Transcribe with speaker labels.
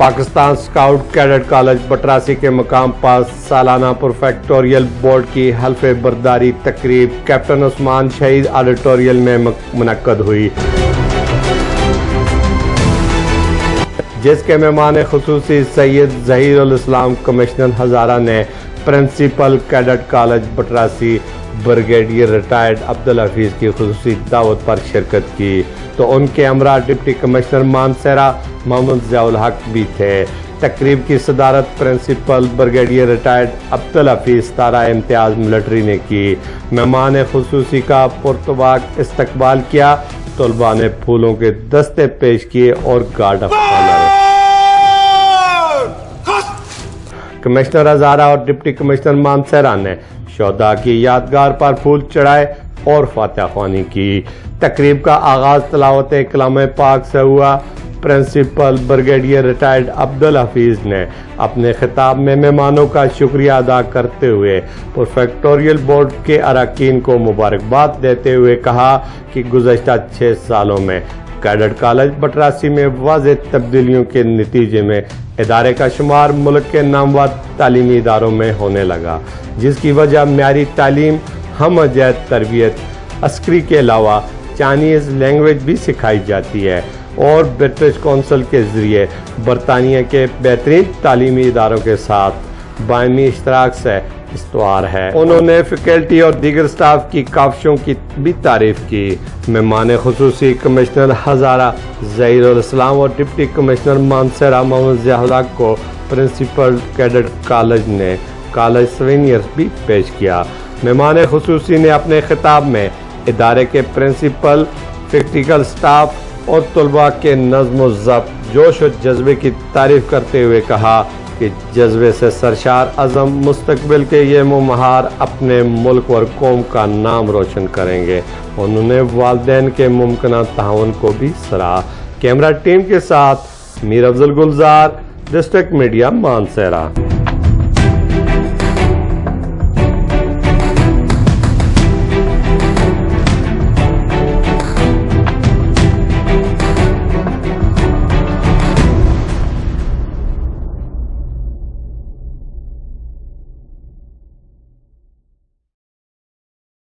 Speaker 1: Pakistan scout cadet college بٹراسی کے مقام پر سالانہ پروفیکٹوریل بورڈ کی حلف برداری تقریب کیپٹن عثمان شہید آڈیٹوریل میں منعقد ہوئی، جس کے مہمان خصوصی سید ظہیر الاسلام کمشنر ہزارہ نے principal cadet college Batrasi brigadier retired Abdul Hafeez کی خصوصی دعوت پر شرکت کی، تو ان کے ہمراہ ڈپٹی کمشنر مانسہرہ محمد ضیاء الحق بھی تھے۔ تقریب کی صدارت پرنسپل بریگیڈیئر ریٹائرڈ عبدالحفیظ تارہ امتیاز ملٹری نے کی۔ مہمان خصوصی کا پرتباک استقبال کیا، طلباء نے پھولوں کے دستے پیش کیے اور guard of honour commissioner Hazara اور ڈپٹی کمشنر مانسہرہ نے شہداء کی یادگار پر پھول چڑھائے اور فاتحہ خوانی کی۔ تقریب کا آغاز تلاوت کلام پاک سے ہوا۔ پرنسپل بریگیڈیئر ریٹائرڈ عبدالحفیظ نے اپنے خطاب میں مہمانوں کا شکریہ ادا کرتے ہوئے پروفیکٹوریل بورڈ کے اراکین کو مبارکباد دیتے ہوئے کہا کہ گزشتہ 6 سالوں میں کیڈٹ کالج بٹراسی میں واضح تبدیلیوں کے نتیجے میں ادارے کا شمار ملک کے نامور تعلیمی اداروں میں ہونے لگا، جس کی وجہ معیاری تعلیم، ہم جہت تربیت، عسکری کے علاوہ چائنیز لینگویج بھی سکھائی جاتی ہے اور برٹش کونسل کے ذریعے برطانیہ کے بہترین تعلیمی اداروں کے ساتھ باہمی اشتراک سے استوار ہے۔ انہوں نے فیکلٹی اور دیگر سٹاف کی کاوشوں کی بھی تعریف کی۔ مہمان خصوصی کمشنر ہزارہ ظہیر الاسلام اور ڈپٹی کمشنر مانسہرہ محمد ضیاء الحق کو پرنسپل کیڈٹ کالج نے کالج سوینئر بھی پیش کیا۔ مہمان خصوصی نے اپنے خطاب میں ادارے کے پرنسپل، فیکلٹیکل سٹاف اور طلباء کے نظم و ضبط، جوش و جذبے کی تعریف کرتے ہوئے کہا کہ جذبے سے سرشار عزم مستقبل کے یہ مہار اپنے ملک اور قوم کا نام روشن کریں گے۔ انہوں نے والدین کے ممکنہ تعاون کو بھی سراہا۔ کیمرہ ٹیم کے ساتھ میر افزلگلزار، ڈسٹرکٹ میڈیا مانسہرہ۔